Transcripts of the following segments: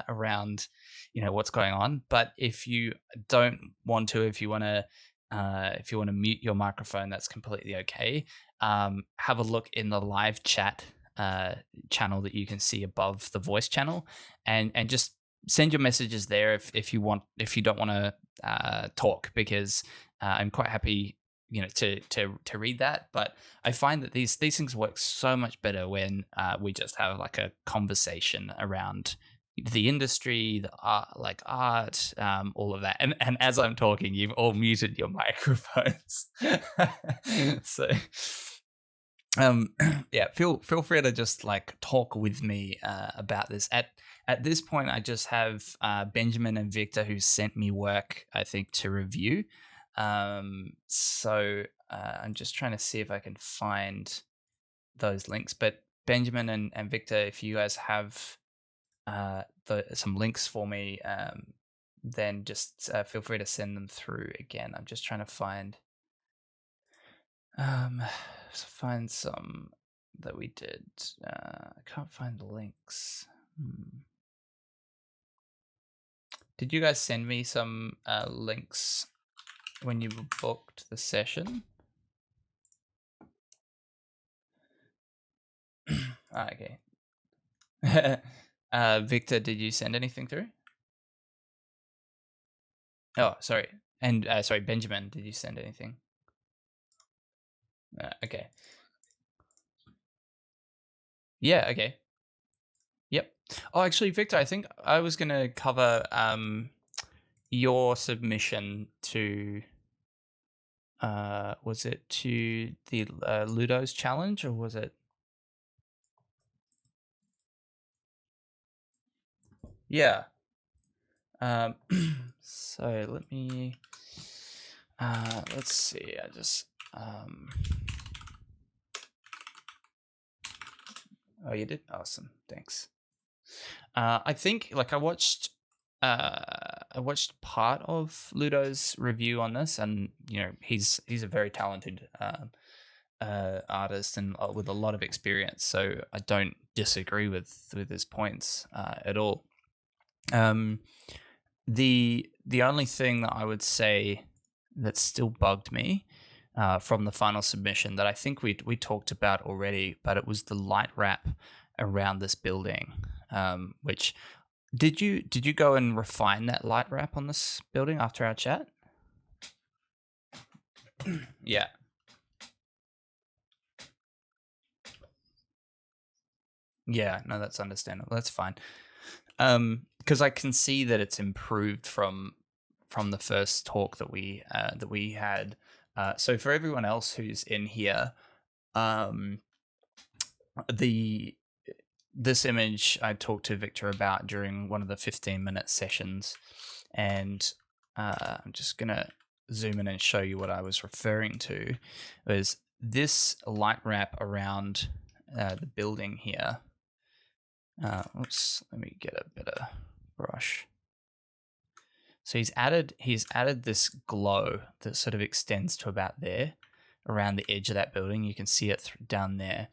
around, what's going on. But if you don't want to, if you want to mute your microphone, that's completely okay. Have a look in the live chat channel that you can see above the voice channel, and just send your messages there if you don't want to talk, because I'm quite happy to read that. But I find that these things work so much better when we just have like a conversation around the industry, the art, like art, all of that. And as I'm talking, you've all muted your microphones. So um yeah, feel free to just like talk with me about this. At this point, I just have Benjamin and Victor who sent me work, I think, to review. So I'm just trying to see if I can find those links. But Benjamin and Victor, if you guys have some links for me, then just feel free to send them through again. I'm just trying to um, find some that we did. I can't find the links. Did you guys send me some links when you booked the session? Okay. Victor, did you send anything through? Oh, sorry. And sorry, Benjamin, did you send anything? Okay. Yeah, okay. Yep. Oh, actually, Victor, I think I was going to cover your submission to was it to the Ludo's challenge, or was it? Yeah. So let me let's see. I just oh, you did? Awesome. Thanks. I think like I watched part of Ludo's review on this, and he's a very talented artist and with a lot of experience. So I don't disagree with his points at all. The only thing that I would say that still bugged me from the final submission that I think we talked about already, but it was the light wrap around this building. Which did you go and refine that light wrap on this building after our chat? Yeah. Yeah, no, that's understandable. That's fine. Because I can see that it's improved from the first talk that we had. So for everyone else who's in here, this image I talked to Victor about during one of the 15-minute sessions, and I'm just gonna zoom in and show you what I was referring to. It was this light wrap around the building here. Oops, let me get a better brush. So he's added this glow that sort of extends to about there, around the edge of that building. You can see it down there,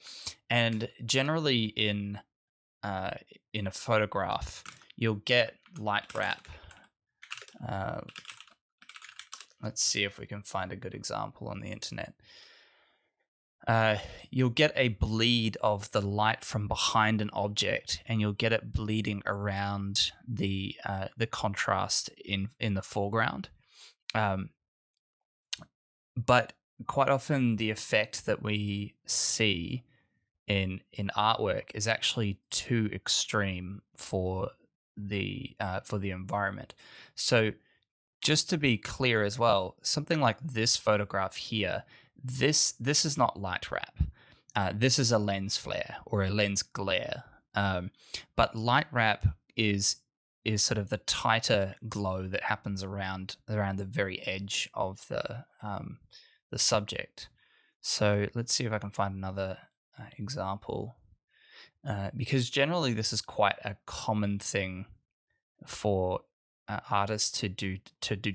and generally in a photograph, you'll get light wrap. Let's see if we can find a good example on the internet. You'll get a bleed of the light from behind an object, and you'll get it bleeding around the contrast in the foreground. But quite often, the effect that we see in artwork is actually too extreme for the environment. So, just to be clear as well, something like this photograph here, this is not light wrap. This is a lens flare or a lens glare. But light wrap is sort of the tighter glow that happens around the very edge of the subject. So let's see if I can find another example, because generally this is quite a common thing for artists to do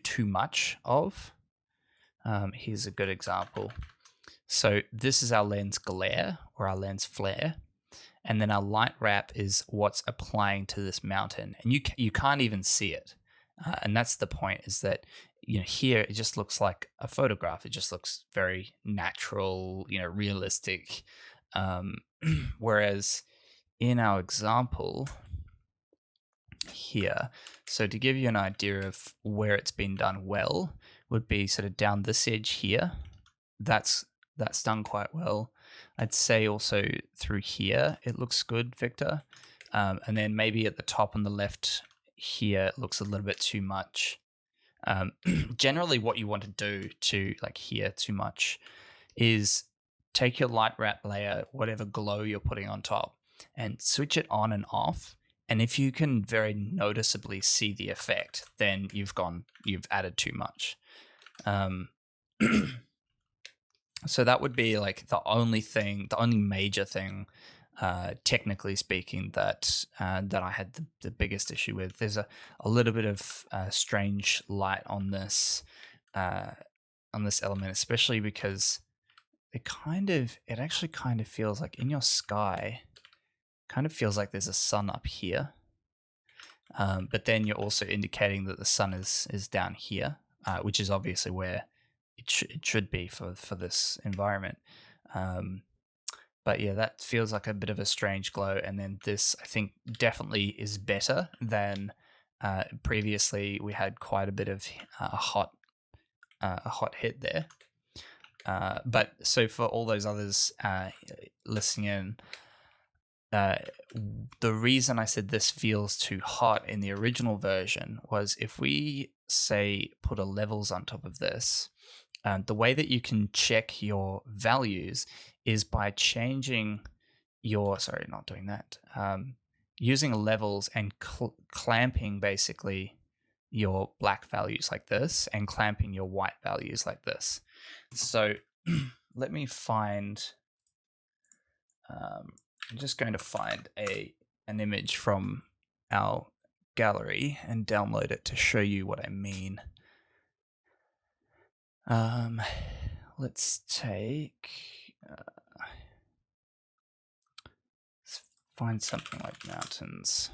too much of. Here's a good example. So this is our lens glare or our lens flare, and then our light wrap is what's applying to this mountain, and you can't even see it, and that's the point. Is that here it just looks like a photograph. It just looks very natural, realistic. Um, whereas in our example here, so to give you an idea of where it's been done well, would be sort of down this edge here. That's done quite well. I'd say also through here it looks good, Victor. And then maybe at the top on the left here it looks a little bit too much. Generally what you want to do to like here too much is take your light wrap layer, whatever glow you're putting on top, and switch it on and off. And if you can very noticeably see the effect, then you've added too much. So that would be like the only major thing, technically speaking, that I had the biggest issue with. There's a little bit of strange light on this element, especially because it actually kind of feels like in your sky, kind of feels like there's a sun up here, but then you're also indicating that the sun is down here, which is obviously where it should be for this environment. But yeah, that feels like a bit of a strange glow. And then this, I think, definitely is better than previously. We had quite a bit of a hot hit there. But so for all those others listening in, the reason I said this feels too hot in the original version was if we say put a levels on top of this, the way that you can check your values is by changing your, using levels and clamping basically your black values like this and clamping your white values like this. So let me find, I'm just going to find an image from our gallery and download it to show you what I mean. Let's take, let's find something like mountains.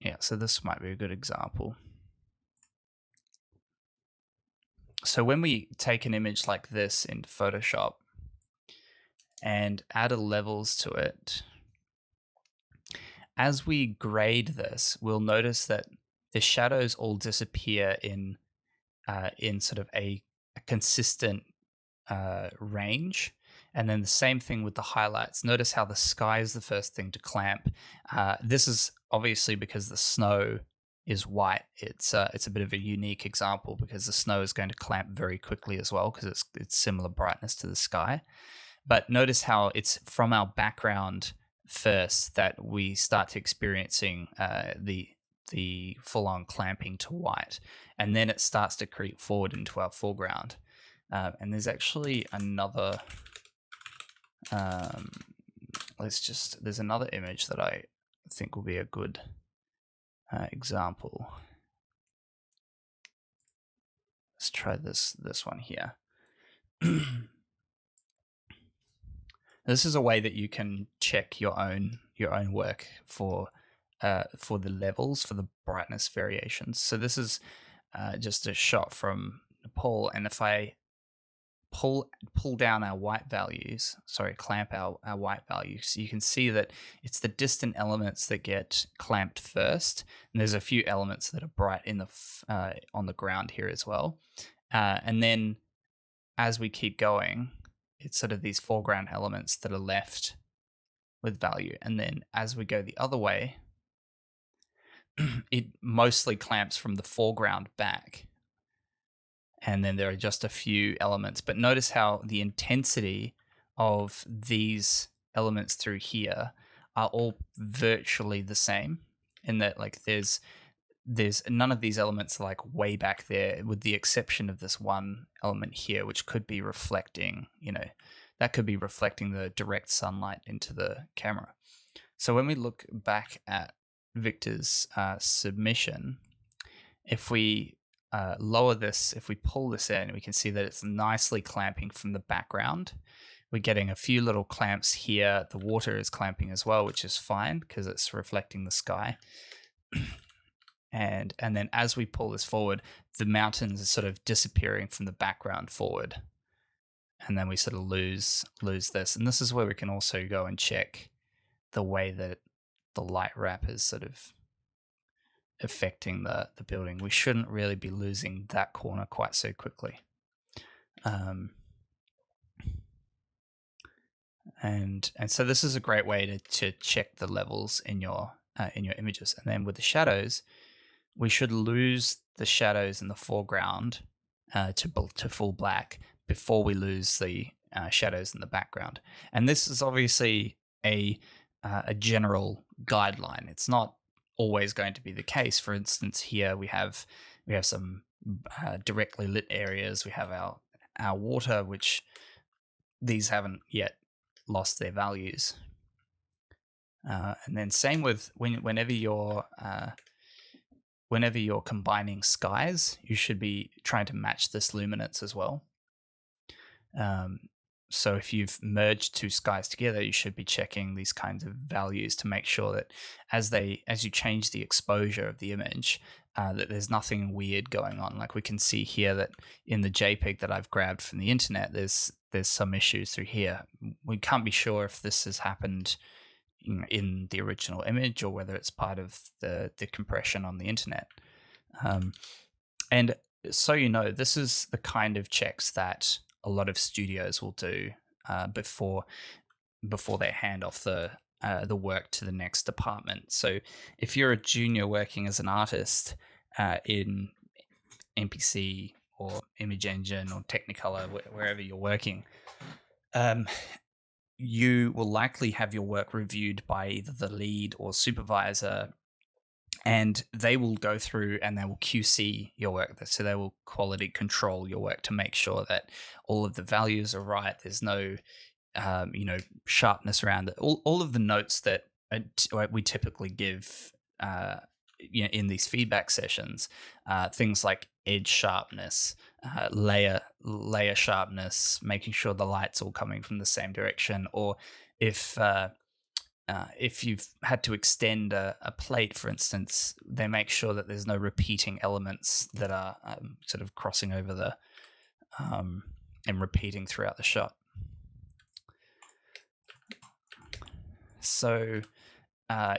Yeah, so this might be a good example. So when we take an image like this in Photoshop and add a levels to it, as we grade this, we'll notice that the shadows all disappear in sort of a consistent range. And then the same thing with the highlights. Notice how the sky is the first thing to clamp. This is obviously because the snow is white. It's a bit of a unique example because the snow is going to clamp very quickly as well because it's similar brightness to the sky. But notice how it's from our background first that we start experiencing the full-on clamping to white, and then it starts to creep forward into our foreground. And there's actually another, there's another image that I think will be a good example. Let's try this one here. This is a way that you can check your own work for the levels, for the brightness variations. So this is just a shot from Nepal, and if I pull down our white values, clamp our white values, you can see that it's the distant elements that get clamped first, and there's a few elements that are bright in the on the ground here as well, and then as we keep going, it's sort of these foreground elements that are left with value, and then as we go the other way, it mostly clamps from the foreground back. And then there are just a few elements. But notice how the intensity of these elements through here are all virtually the same, in that like there's none of these elements are like way back there, with the exception of this one element here, which could be reflecting, that could be reflecting the direct sunlight into the camera. So when we look back at Victor's submission, if we lower this, if we pull this in, we can see that it's nicely clamping from the background, we're getting a few little clamps here. The water is clamping as well, which is fine because it's reflecting the sky. And then as we pull this forward, the mountains are sort of disappearing from the background forward. And then we sort of lose this. And this is where we can also go and check the way that the light wrap is sort of affecting the building. We shouldn't really be losing that corner quite so quickly. And so this is a great way to check the levels in your images. And then with the shadows, we should lose the shadows in the foreground to full black before we lose the shadows in the background. And this is obviously a general guideline. It's not always going to be the case. For instance, here we have some directly lit areas. We have our water, which these haven't yet lost their values. And then same with whenever you're combining skies, you should be trying to match this luminance as well. So if you've merged two skies together, you should be checking these kinds of values to make sure that as you change the exposure of the image, that there's nothing weird going on. Like we can see here that in the JPEG that I've grabbed from the internet, there's some issues through here. We can't be sure if this has happened in the original image or whether it's part of the compression on the internet. And so this is the kind of checks that a lot of studios will do before they hand off the work to the next department. So if you're a junior working as an artist in MPC or Image Engine or Technicolor, wherever you're working, you will likely have your work reviewed by either the lead or supervisor, and they will go through and they will QC your work. So they will quality control your work to make sure that all of the values are right. There's no, sharpness around it. All of the notes that we typically give, in these feedback sessions, things like edge sharpness, layer sharpness, making sure the light's all coming from the same direction, or if you've had to extend a plate, for instance, they make sure that there's no repeating elements that are sort of crossing over the and repeating throughout the shot. So I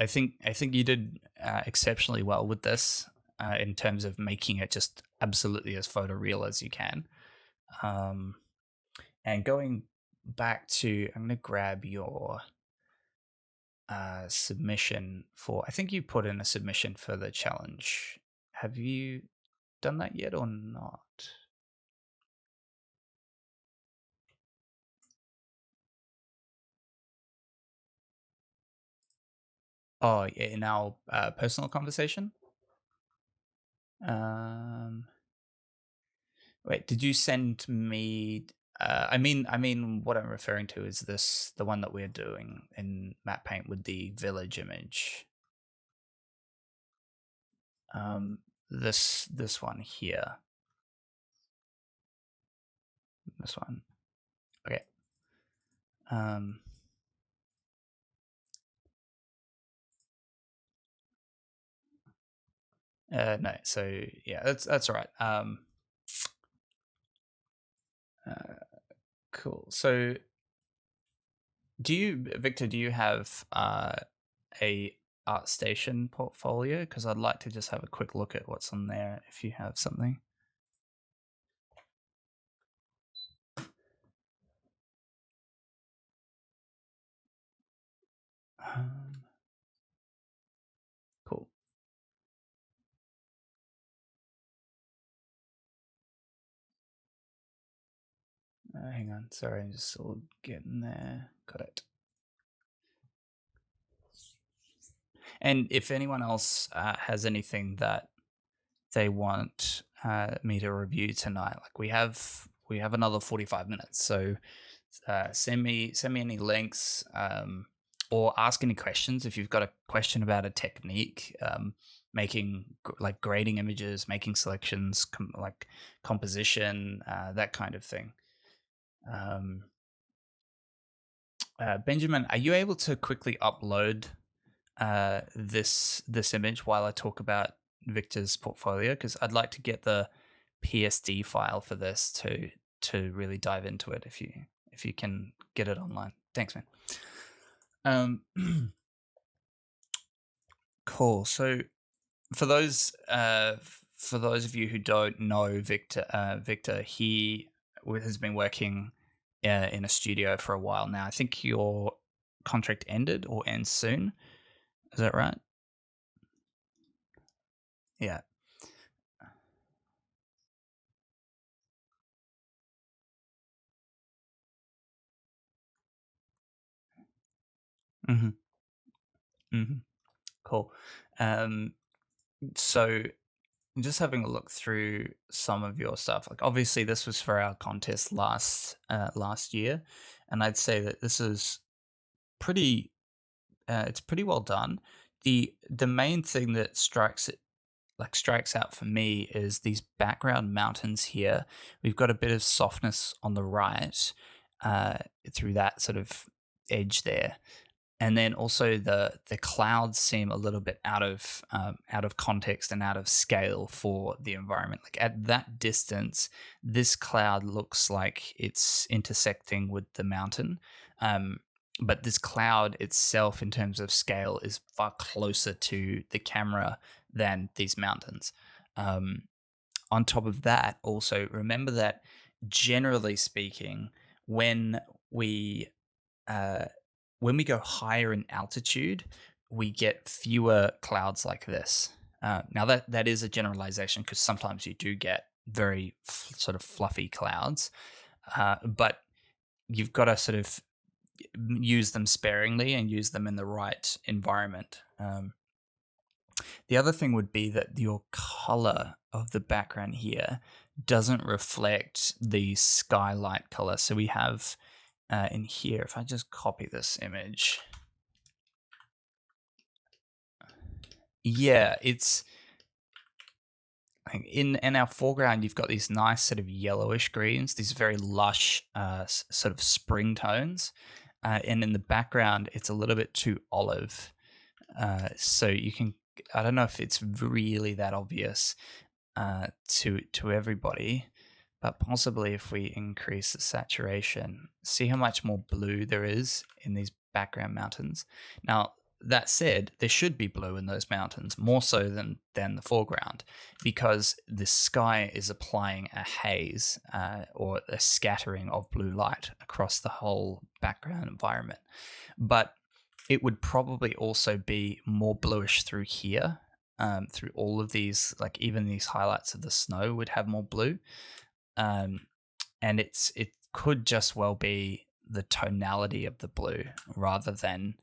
think you did exceptionally well with this in terms of making it just absolutely as photoreal as you can. And going back to, I'm going to grab your submission for, I think you put in a submission for the challenge. Have you done that yet or not? Oh, yeah, in our personal conversation? Wait, did you send me? I mean, what I'm referring to is the one that we're doing in Matte Paint with the village image. This one here. This one. Okay. No, so yeah, that's all right. Cool. So Victor, do you have a ArtStation portfolio? Because I'd like to just have a quick look at what's on there if you have something. Cool. Hang on, sorry, I'm just still getting there. Got it. And if anyone else has anything that they want me to review tonight, like we have another 45 minutes, so send me any links or ask any questions if you've got a question about a technique, making like grading images, making selections, like composition, that kind of thing. Benjamin, are you able to quickly upload this image while I talk about Victor's portfolio? Because I'd like to get the PSD file for this to really dive into it. If you can get it online, thanks, man. Cool. So for those of you who don't know Victor, he has been working in a studio for a while now. I think your contract ended or ends soon. Is that right? Yeah. Mm-hmm. Mm-hmm. Cool. So just having a look through some of your stuff. Like obviously this was for our contest last year, and I'd say that this is pretty it's pretty well done. The main thing that strikes out for me is these background mountains here. We've got a bit of softness on the right through that sort of edge there, and then also the clouds seem a little bit out of context and out of scale for the environment. Like at that distance, this cloud looks like it's intersecting with the mountain. But this cloud itself, in terms of scale, is far closer to the camera than these mountains. On top of that, also remember that generally speaking, when we uh, go higher in altitude, we get fewer clouds like this. Now that is a generalization because sometimes you do get very sort of fluffy clouds, but you've got to sort of use them sparingly and use them in the right environment. The other thing would be that your color of the background here doesn't reflect the skylight color. So we have in here, if I just copy this image, yeah, it's in our foreground. You've got these nice sort of yellowish greens, these very lush sort of spring tones, and in the background, it's a little bit too olive. So you can, I don't know if it's really that obvious to everybody, but possibly if we increase the saturation, see how much more blue there is in these background mountains. Now, that said, there should be blue in those mountains, more so than the foreground, because the sky is applying a haze or a scattering of blue light across the whole background environment. But it would probably also be more bluish through here, through all of these, like even these highlights of the snow would have more blue. And it could just well be the tonality of the blue rather than,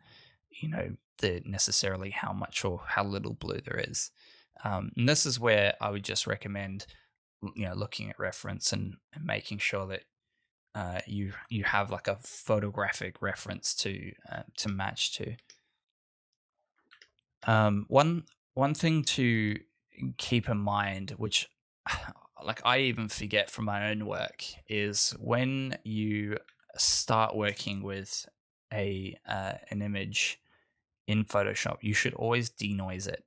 the necessarily how much or how little blue there is. And this is where I would just recommend, looking at reference and making sure that you have like a photographic reference to match to. One thing to keep in mind, which like I even forget from my own work, is when you start working with an image in Photoshop, you should always denoise it.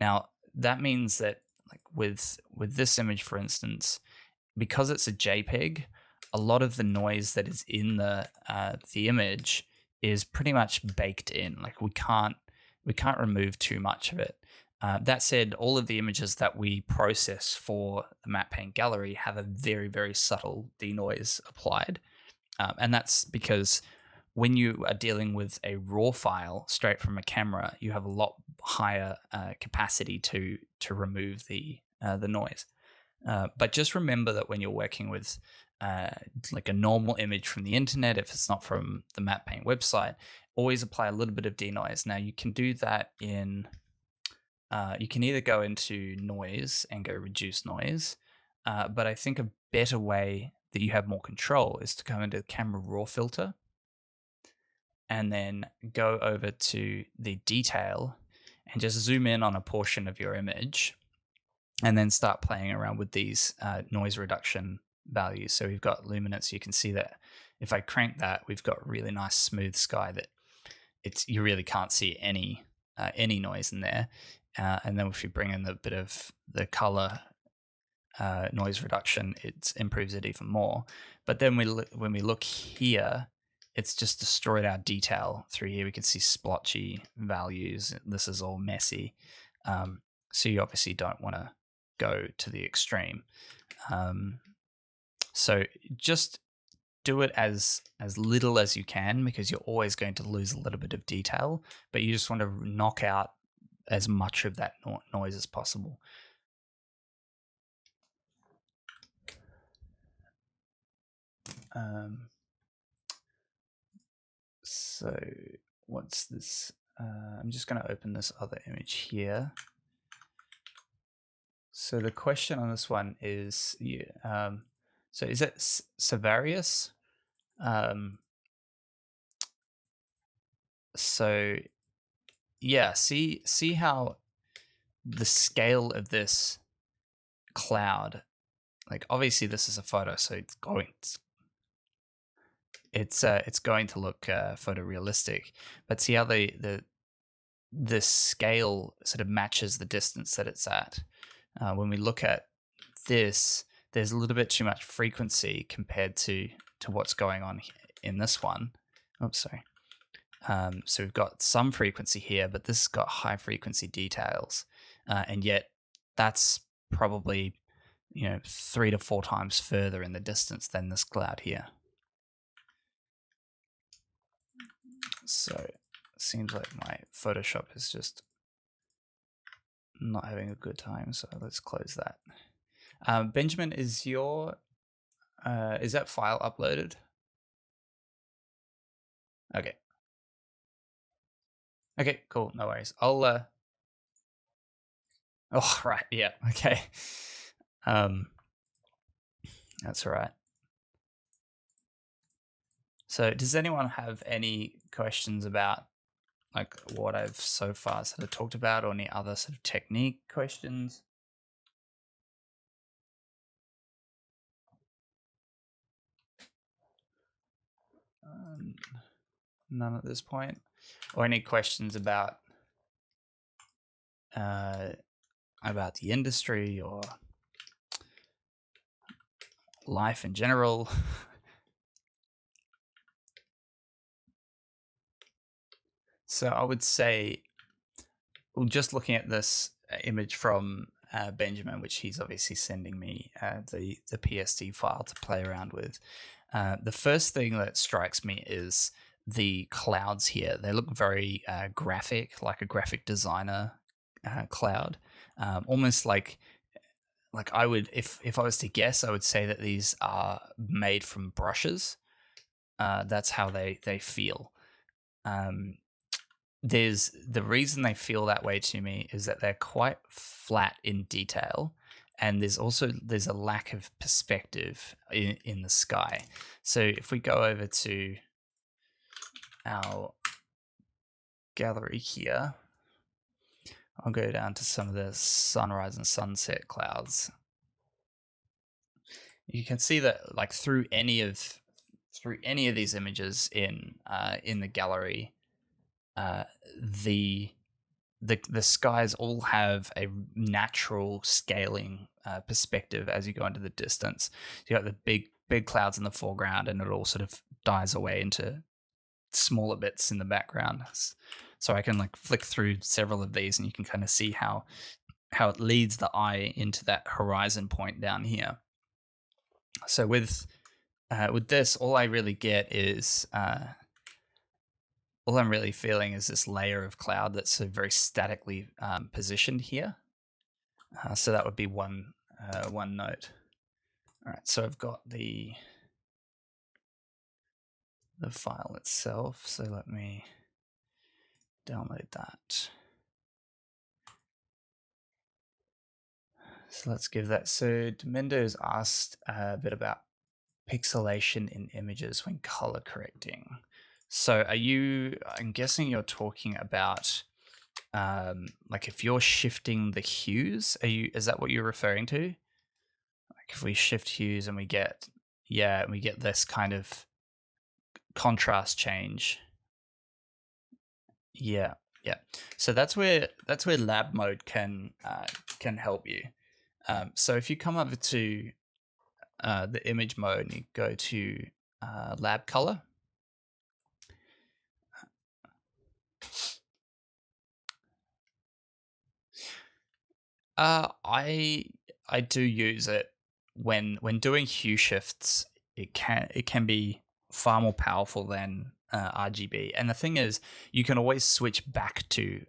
Now that means that like with this image, for instance, because it's a JPEG, a lot of the noise that is in the image is pretty much baked in. Like we can't remove too much of it. That said, all of the images that we process for the Matte Paint Gallery have a very, very subtle denoise applied. And that's because when you are dealing with a raw file straight from a camera, you have a lot higher capacity to remove the noise. But just remember that when you're working with like a normal image from the internet, if it's not from the Matte Paint website, always apply a little bit of denoise. Now you can do that in, you can either go into noise and go reduce noise, but I think a better way that you have more control is to go into the camera raw filter and then go over to the detail and just zoom in on a portion of your image and then start playing around with these noise reduction values. So we've got luminance. You can see that if I crank that, we've got really nice smooth sky that you really can't see any noise in there. And then if you bring in a bit of the color noise reduction, it improves it even more. But then when we look here, it's just destroyed our detail through here. We can see splotchy values. This is all messy. So you obviously don't want to go to the extreme. So just do it as little as you can, because you're always going to lose a little bit of detail, but you just want to knock out as much of that noise as possible. So what's this? I'm just going to open this other image here. So the question on this one is, so is it Savarius? So yeah, see how the scale of this cloud, like obviously this is a photo, so it's going to look photorealistic, but see how the scale sort of matches the distance that it's at. When we look at this, there's a little bit too much frequency compared to what's going on in this one. Oops, sorry. So we've got some frequency here, but this has got high frequency details, and yet that's probably 3 to 4 times further in the distance than this cloud here. So it seems like my Photoshop is just not having a good time, so let's close that. Benjamin, is that file uploaded? Okay, cool, no worries. I'll oh, right, yeah, okay. That's all right. So does anyone have any questions about like what I've so far sort of talked about, or any other sort of technique questions? None at this point. Or any questions about the industry or life in general? So I would say, well, just looking at this image from Benjamin, which he's obviously sending me the PSD file to play around with, the first thing that strikes me is the clouds here. They look very graphic, like a graphic designer cloud, almost like I would, if I was to guess, I would say that these are made from brushes. That's how they feel. There's the reason they feel that way to me is that they're quite flat in detail, and there's a lack of perspective in the sky. So if we go over to our gallery here, I'll go down to some of the sunrise and sunset clouds. You can see that like through any of these images in the gallery, the skies all have a natural scaling perspective as you go into the distance. You got the big clouds in the foreground, and it all sort of dies away into smaller bits in the background. So I can like flick through several of these, and you can kind of see how it leads the eye into that horizon point down here. So with this, all I really get is all I'm really feeling is this layer of cloud that's very statically positioned here. So that would be one note. All right, so I've got the file itself. So let me download that. So let's give that. So Domindo's asked a bit about pixelation in images when color correcting. So I'm guessing you're talking about like if you're shifting the hues, is that what you're referring to? Like if we shift hues and we get this kind of contrast change. Yeah, yeah. So that's where lab mode can help you. So if you come over to the image mode and you go to lab color, I do use it when doing hue shifts. It can be far more powerful than RGB. And the thing is, you can always switch back to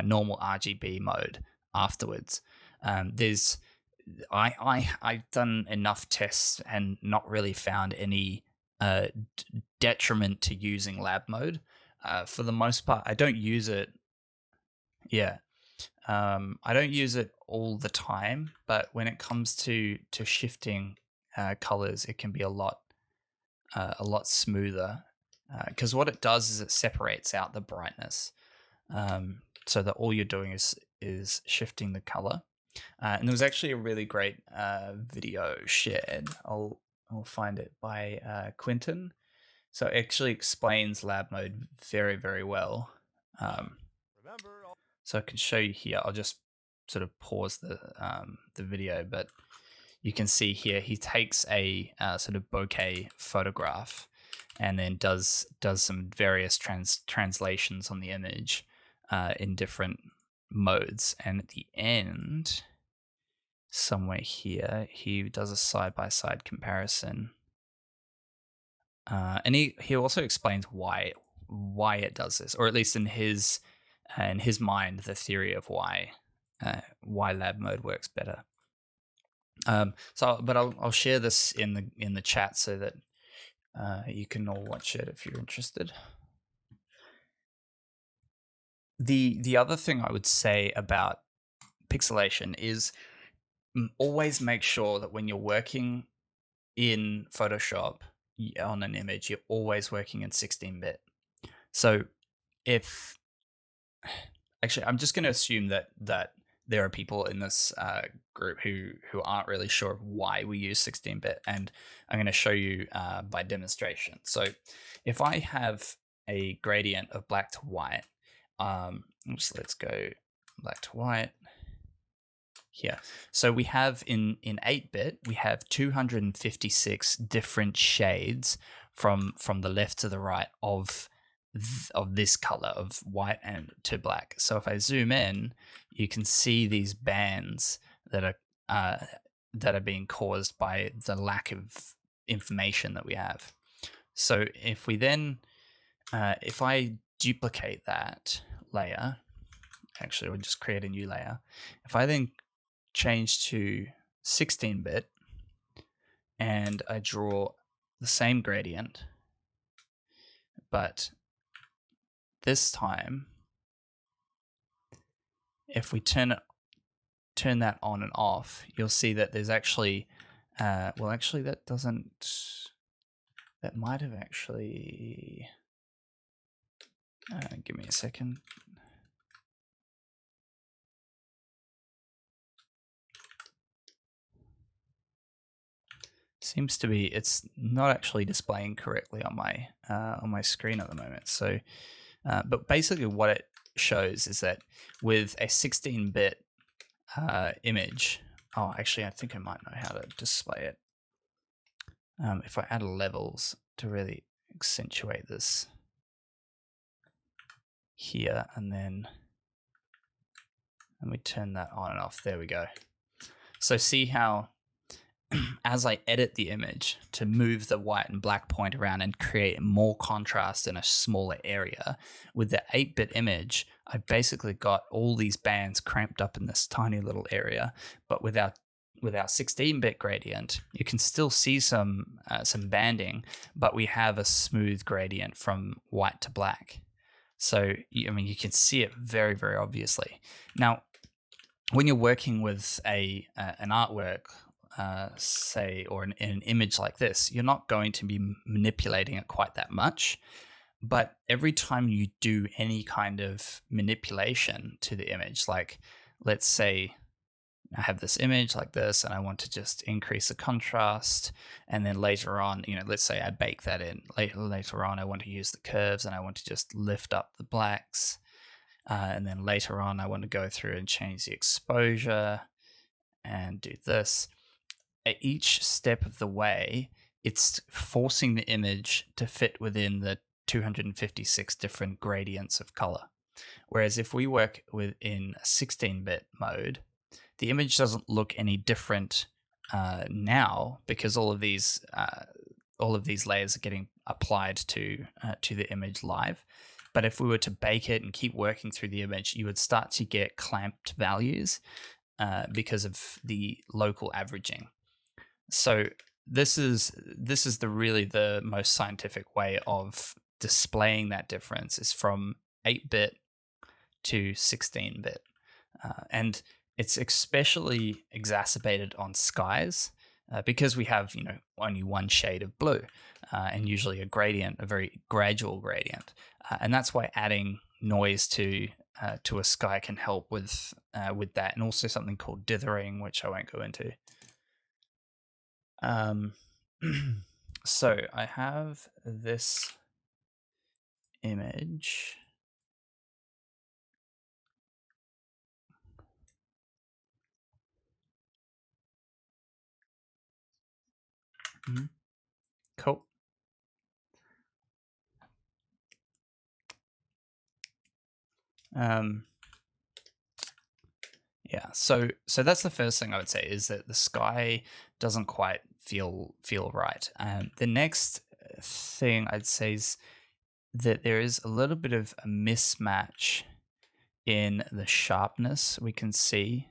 normal RGB mode afterwards. There's I've done enough tests and not really found any detriment to using lab mode. For the most part, I don't use it. Yeah, I don't use it all the time, but when it comes to shifting colors, it can be a lot smoother. Because what it does is it separates out the brightness, so that all you're doing is shifting the color. And there was actually a really great video shared. I'll find it by Quinton. So it actually explains lab mode very, very well. So I can show you here. I'll just sort of pause the video, but you can see here he takes a sort of bokeh photograph and then does some various translations on the image in different modes, and at the end, somewhere here, he does a side-by-side comparison, and he also explains why it does this, or at least in his mind, the theory of why lab mode works better. But I'll share this in the chat so that you can all watch it if you're interested. The other thing I would say about pixelation is always make sure that when you're working in Photoshop on an image, you're always working in 16-bit. So if actually, I'm just going to assume that there are people in this group who aren't really sure of why we use 16-bit, and I'm going to show you by demonstration. So if I have a gradient of black to white, let's go black to white here. So we have in 8-bit, we have 256 different shades from the left to the right of this color of white and to black. So if I zoom in, you can see these bands that are being caused by the lack of information that we have. So if we then if I duplicate that layer, actually we'll just create a new layer. If I then change to 16-bit and I draw the same gradient, but this time, if we turn that on and off, you'll see that there's actually, well, actually that might have actually, give me a second. Seems to be, it's not actually displaying correctly on my screen at the moment. So, but basically what it shows is that with a 16-bit image, oh, actually, I think I might know how to display it. If I add levels to really accentuate this here, and then we turn that on and off. There we go. So see how as I edit the image to move the white and black point around and create more contrast in a smaller area, with the 8-bit image, I basically got all these bands cramped up in this tiny little area. But with our 16-bit gradient, you can still see some banding, but we have a smooth gradient from white to black. So, I mean, you can see it very, very obviously. Now, when you're working with an artwork, say, or an image like this, you're not going to be manipulating it quite that much. But every time you do any kind of manipulation to the image, like let's say I have this image like this, and I want to just increase the contrast. And then later on, let's say I bake that in. Later on, I want to use the curves, and I want to just lift up the blacks. And then later on, I want to go through and change the exposure and do this. At each step of the way, it's forcing the image to fit within the 256 different gradients of color. Whereas if we work within a 16-bit mode, the image doesn't look any different now, because all of these layers are getting applied to the image live. But if we were to bake it and keep working through the image, you would start to get clamped values because of the local averaging. So this is really the most scientific way of displaying that difference, is from 8-bit to 16-bit. And it's especially exacerbated on skies because we have only one shade of blue and usually a very gradual gradient. And that's why adding noise to a sky can help with that, and also something called dithering, which I won't go into. So I have this image. Cool. Yeah, so that's the first thing I would say, is that the sky doesn't quite feel right. The next thing I'd say is that there is a little bit of a mismatch in the sharpness we can see.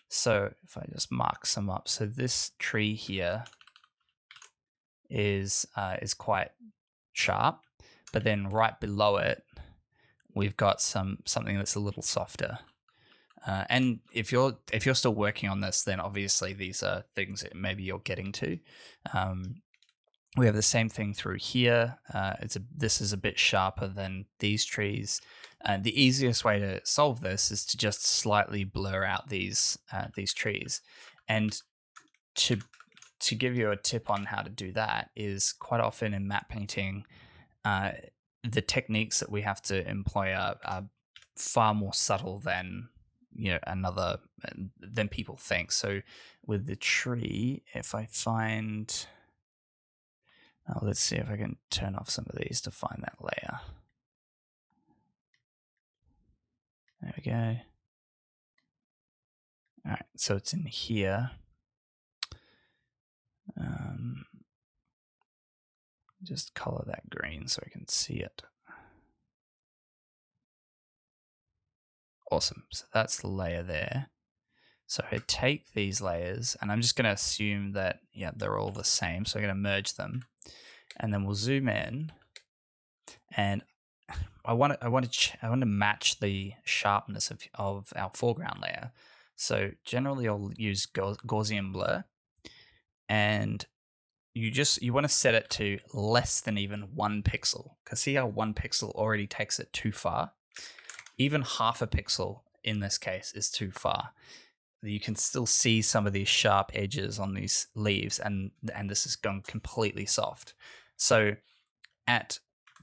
So if I just mark some up, so this tree here is quite sharp, but then right below it we've got something that's a little softer. And if you're still working on this, then obviously these are things that maybe you're getting to. We have the same thing through here. This is a bit sharper than these trees. The easiest way to solve this is to just slightly blur out these trees. And to give you a tip on how to do that is, quite often in matte painting, the techniques that we have to employ are far more subtle than than people think. So with the tree, if I find, let's see if I can turn off some of these to find that layer. There we go. All right, so it's in here. Just color that green so I can see it. Awesome. So that's the layer there. So I take these layers, and I'm just going to assume that they're all the same. So I'm going to merge them, and then we'll zoom in, and I want to match the sharpness of our foreground layer. So generally I'll use Gaussian blur, and you want to set it to less than even 1 pixel, because see how 1 pixel already takes it too far? Even half a pixel in this case is too far. You can still see some of these sharp edges on these leaves, and this is gone completely soft. So at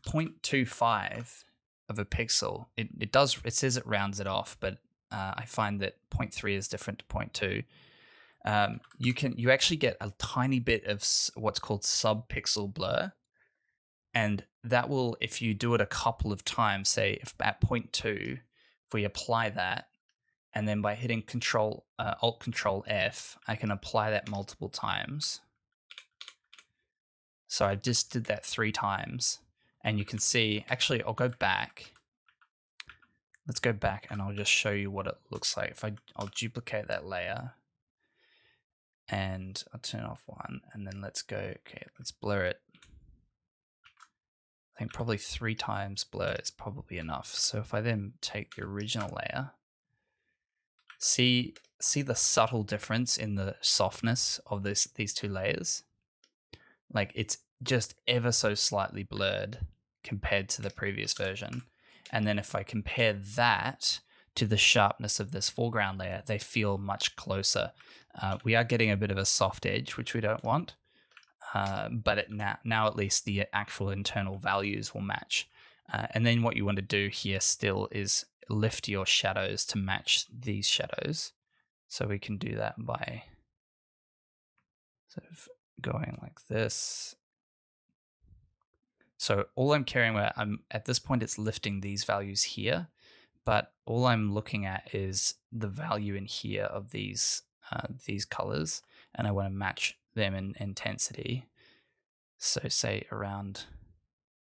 0.25 of a pixel, it says it rounds it off, but I find that 0.3 is different to 0.2. You actually get a tiny bit of what's called sub-pixel blur, and that will, if you do it a couple of times, say if at 0.2, if we apply that, and then by hitting Alt Control F, I can apply that multiple times. So I just did that 3 times, and you can see, actually I'll go back. Let's go back and I'll just show you what it looks like. I'll duplicate that layer, and I'll turn off one, and then let's blur it. I think probably 3 times blur is probably enough. So if I then take the original layer, see the subtle difference in the softness of these 2 layers? Like, it's just ever so slightly blurred compared to the previous version. And then if I compare that to the sharpness of this foreground layer, they feel much closer. We are getting a bit of a soft edge, which we don't want, but now at least the actual internal values will match. And then what you want to do here still is lift your shadows to match these shadows. So we can do that by sort of going like this. So all I'm caring about, at this point, it's lifting these values here, but all I'm looking at is the value in here of these colors, and I want to match them in intensity. So say around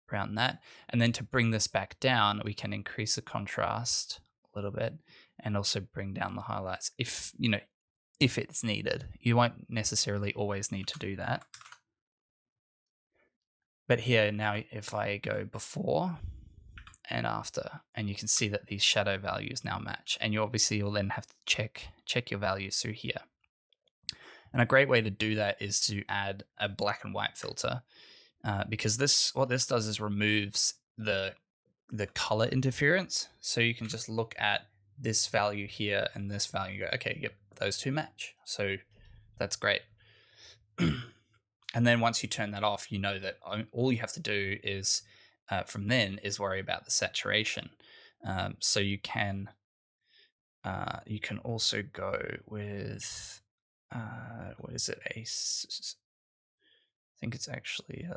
that, and then to bring this back down, we can increase the contrast a little bit, and also bring down the highlights if it's needed. You won't necessarily always need to do that. But here now, if I go before and after, and you can see that these shadow values now match, and you'll then have to check your values through here. And a great way to do that is to add a black and white filter, because what this does is removes the color interference. So you can just look at this value here and this value, go, okay, yep, those two match. So that's great. And then once you turn that off, you know that all you have to do is from then is worry about the saturation. So you can also go with what is it? I think it's actually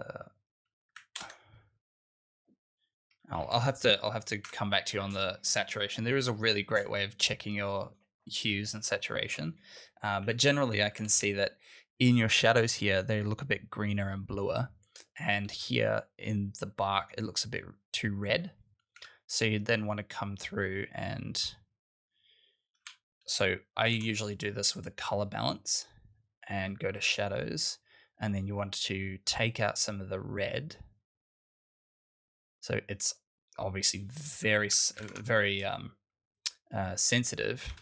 I'll have to come back to you on the saturation. There is a really great way of checking your hues and saturation, but generally I can see that in your shadows here, they look a bit greener and bluer. And here in the bark, it looks a bit too red. So you'd then want to come through so I usually do this with a color balance and go to shadows. And then you want to take out some of the red. So it's obviously very, very sensitive.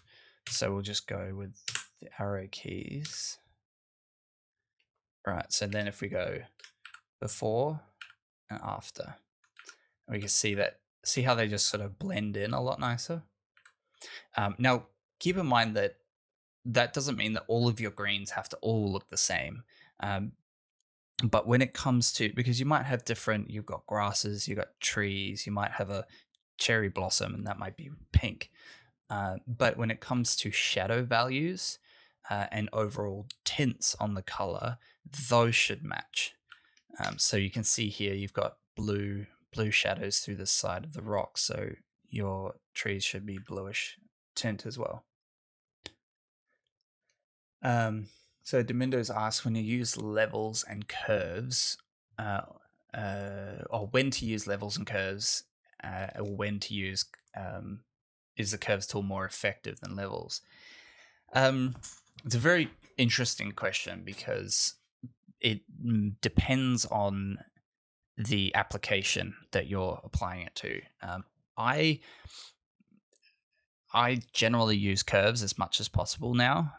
So we'll just go with the arrow keys. Right, so then if we go before and after, we can see how they just sort of blend in a lot nicer. Now, keep in mind that doesn't mean that all of your greens have to all look the same. But when it comes to, because you might have you've got grasses, you've got trees, you might have a cherry blossom, and that might be pink. But when it comes to shadow values and overall tints on the color, those should match. So you can see here you've got blue shadows through the side of the rock, so your trees should be bluish tint as well. So Domindo's asked, when you use levels and curves, or when to use levels and curves, or when to use, is the curves tool more effective than levels? It's a very interesting question because it depends on the application that you're applying it to. I generally use curves as much as possible now,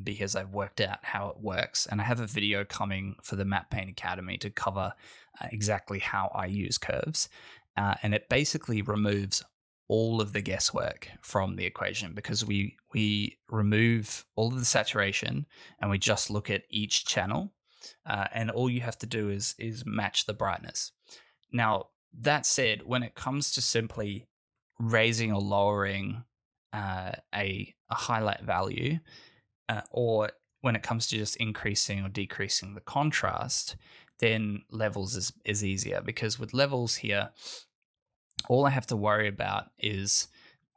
because I've worked out how it works, and I have a video coming for the Matte Paint Academy to cover exactly how I use curves, and it basically removes all of the guesswork from the equation, because we remove all of the saturation and we just look at each channel, and all you have to do is match the brightness. Now, that said, when it comes to simply raising or lowering a highlight value, or when it comes to just increasing or decreasing the contrast, then levels is easier, because with levels here, all I have to worry about is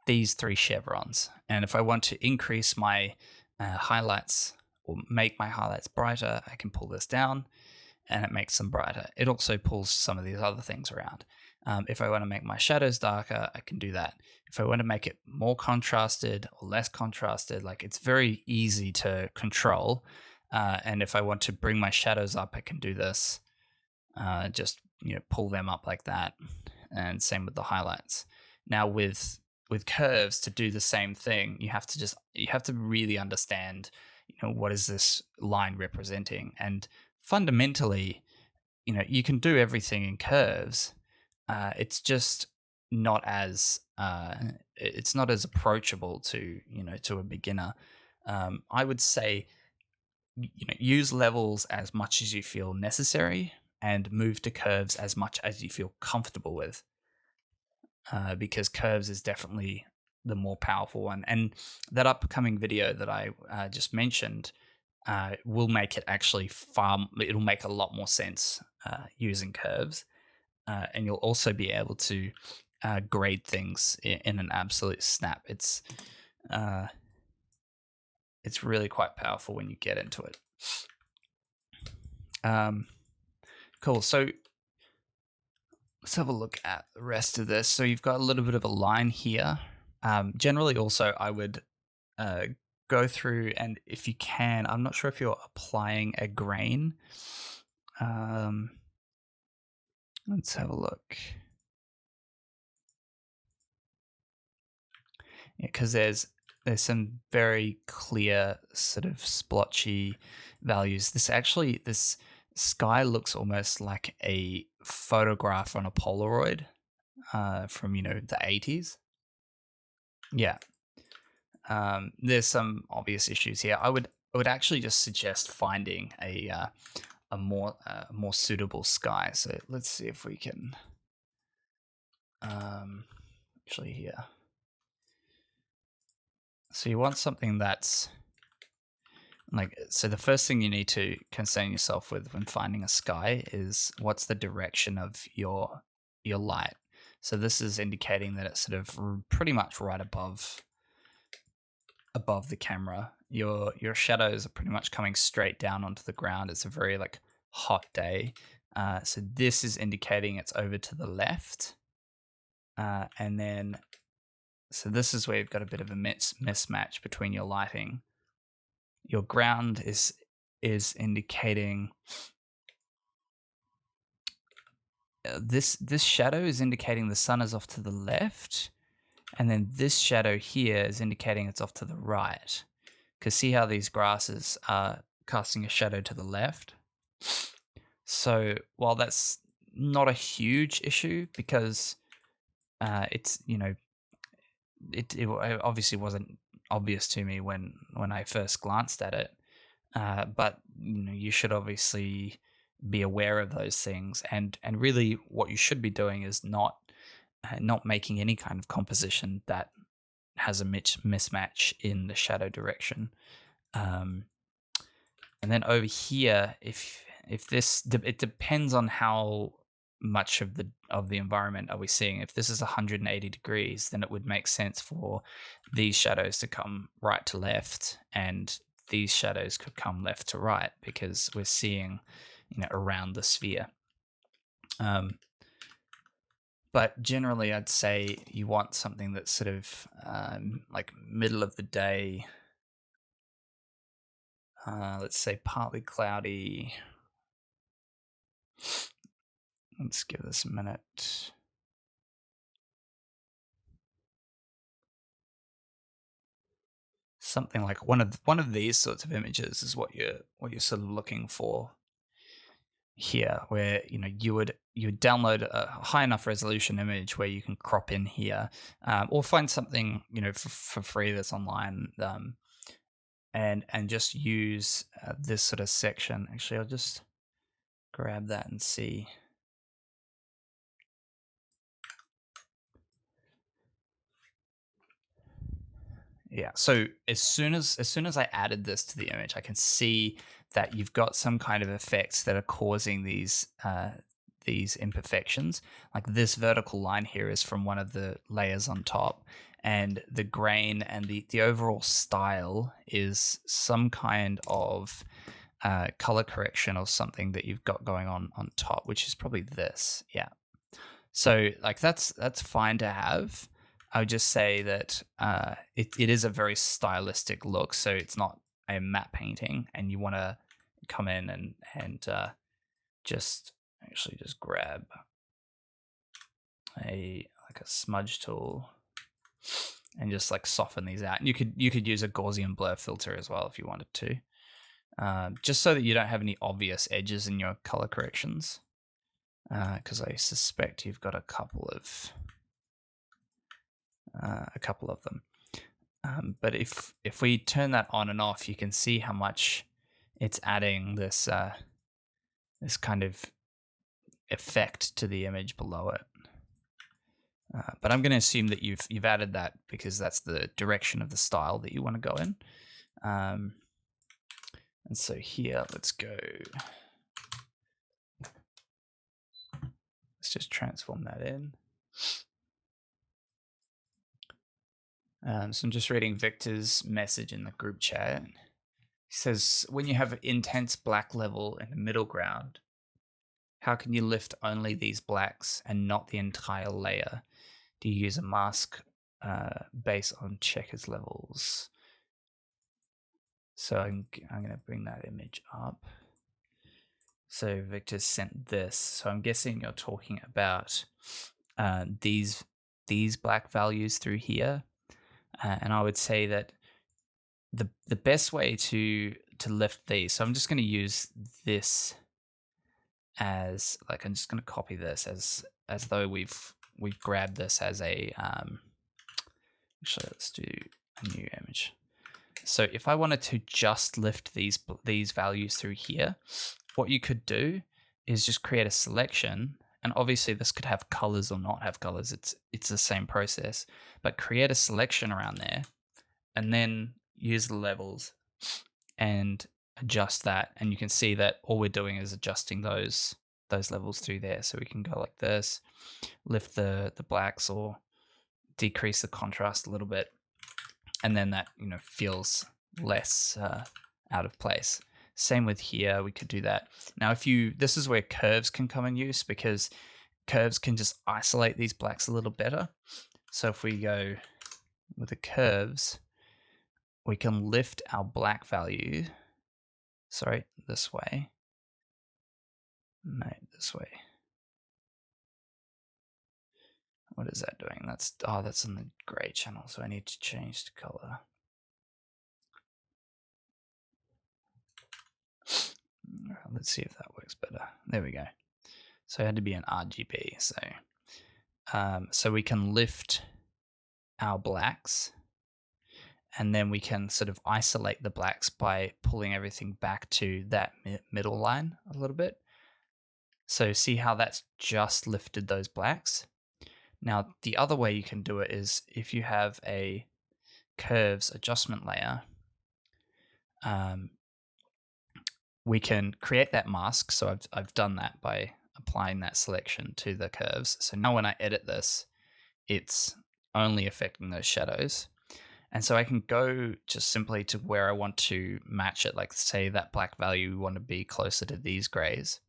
these three chevrons. And if I want to increase my highlights or make my highlights brighter, I can pull this down and it makes them brighter. It also pulls some of these other things around. If I want to make my shadows darker, I can do that. If I want to make it more contrasted or less contrasted, like, it's very easy to control. And if I want to bring my shadows up, I can do this. Just pull them up like that. And same with the highlights. Now with curves, to do the same thing, you have to really understand, what is this line representing? And fundamentally, you can do everything in curves. It's just not as it's not as approachable to to a beginner. I would say use levels as much as you feel necessary and move to curves as much as you feel comfortable with, because curves is definitely the more powerful one. And that upcoming video that I just mentioned will make it actually it'll make a lot more sense using curves, and you'll also be able to grade things in an absolute snap. Uh, it's really quite powerful when you get into it. Cool. So let's have a look at the rest of this. So you've got a little bit of a line here. Generally, also, I would go through, and if you can, I'm not sure if you're applying a grain. Let's have a look. Yeah, because there's some very clear sort of splotchy values. This sky looks almost like a photograph on a Polaroid from the 80s. Yeah. There's some obvious issues here. I would actually just suggest finding a more suitable sky. So let's see if we can actually here. So you want something that's so the first thing you need to concern yourself with when finding a sky is what's the direction of your light. So this is indicating that it's sort of pretty much right above the camera. Your shadows are pretty much coming straight down onto the ground. It's a very hot day. So this is indicating it's over to the left. And then so this is where you've got a bit of a mismatch between your lighting. Your ground is indicating this shadow is indicating the sun is off to the left, and then this shadow here is indicating it's off to the right. Because see how these grasses are casting a shadow to the left. So while that's not a huge issue, because it's it obviously wasn't obvious to me when I first glanced at it, but you should obviously be aware of those things, and really what you should be doing is not making any kind of composition that has a mismatch in the shadow direction. And then over here, if this it depends on how much of the environment are we seeing. If this is 180 degrees, then it would make sense for these shadows to come right to left, and these shadows could come left to right, because we're seeing around the sphere. But generally I'd say you want something that's sort of middle of the day. Let's say partly cloudy. Let's give this a minute. Something like one of these sorts of images is what you're sort of looking for here, where you would download a high enough resolution image where you can crop in here, or find something for free that's online, and just use this sort of section. Actually, I'll just grab that and see. Yeah. So as soon as I added this to the image, I can see that you've got some kind of effects that are causing these imperfections. Like this vertical line here is from one of the layers on top, and the grain and the overall style is some kind of color correction or something that you've got going on top, which is probably this. Yeah. So that's fine to have. I would just say that it is a very stylistic look, so it's not a matte painting, and you want to come in and just grab a smudge tool and just soften these out. And you could use a Gaussian blur filter as well if you wanted to, just so that you don't have any obvious edges in your color corrections, because I suspect you've got a couple of a couple of them. But if we turn that on and off, you can see how much it's adding this this kind of effect to the image below it. But I'm going to assume that you've added that because that's the direction of the style that you want to go in. And so here, let's go. Let's just transform that in. So I'm just reading Victor's message in the group chat. He says, when you have an intense black level in the middle ground, how can you lift only these blacks and not the entire layer? Do you use a mask based on checkers levels? So I'm going to bring that image up. So Victor sent this. So I'm guessing you're talking about these black values through here. And I would say that the best way to lift these, so I'm just going to use this as, like, I'm just going to copy this as though we've grabbed this as a actually, let's do a new image. So if I wanted to just lift these values through here, what you could do is just create a selection, and obviously this could have colors or not have colors. It's the same process, but create a selection around there, and then use the levels and adjust that, and you can see that all we're doing is adjusting those levels through there. So we can go like this, lift the blacks or decrease the contrast a little bit, and then that feels less out of place. Same with here, we could do that. Now this is where curves can come in use, because curves can just isolate these blacks a little better. So if we go with the curves, we can lift our black value, sorry, this way. No, this way. What is that doing? That's in the gray channel, so I need to change the color. Let's see if that works better. There we go. So it had to be an RGB. So we can lift our blacks, and then we can sort of isolate the blacks by pulling everything back to that middle line a little bit. So see how that's just lifted those blacks? Now, the other way you can do it is if you have a curves adjustment layer, we can create that mask. So I've done that by applying that selection to the curves. So now when I edit this, it's only affecting those shadows. And so I can go just simply to where I want to match it, like say that black value, we want to be closer to these grays.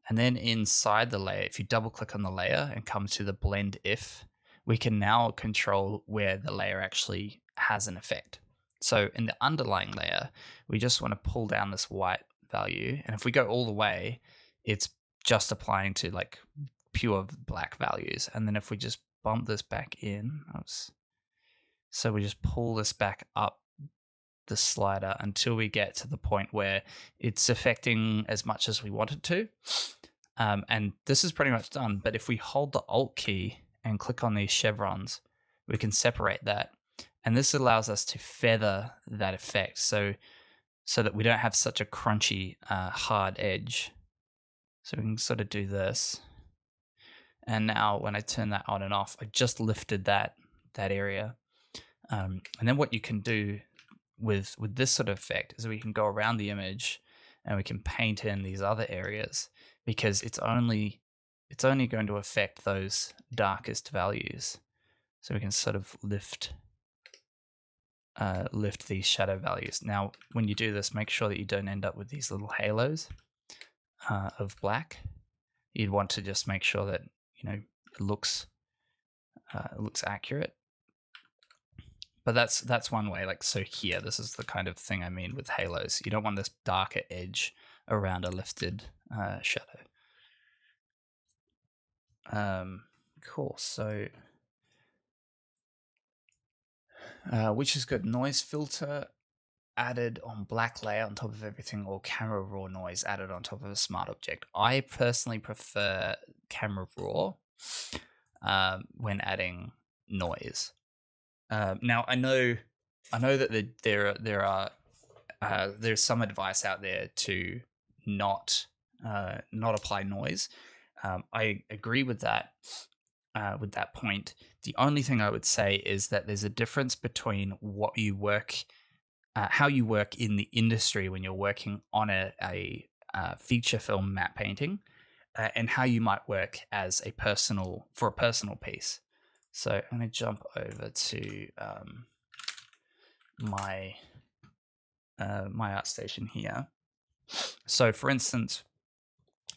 And then inside the layer, if you double click on the layer and come to the blend if, we can now control where the layer actually has an effect. So in the underlying layer, we just want to pull down this white value. And if we go all the way, it's just applying to like pure black values. And then if we just bump this back in, so we just pull this back up the slider until we get to the point where it's affecting as much as we want it to. And this is pretty much done. But if we hold the Alt key and click on these chevrons, we can separate that. And this allows us to feather that effect so that we don't have such a crunchy, hard edge. So we can sort of do this. And now when I turn that on and off, I just lifted that area. And then what you can do with this sort of effect is we can go around the image and we can paint in these other areas, because it's only going to affect those darkest values. So we can sort of lift these shadow values. Now, when you do this, make sure that you don't end up with these little halos of black. You'd want to just make sure that it looks accurate. But that's one way. Like, so here, this is the kind of thing I mean with halos. You don't want this darker edge around a lifted shadow. Cool. So, which is good? Noise filter added on black layer on top of everything, or camera raw noise added on top of a smart object? I personally prefer camera raw when adding noise. Now I know that there's some advice out there to not not apply noise. I agree with that point. The only thing I would say is that there's a difference between how you work in the industry when you're working on a feature film matte painting, and how you might work as a personal piece. So I'm going to jump over to my my ArtStation here. So, for instance,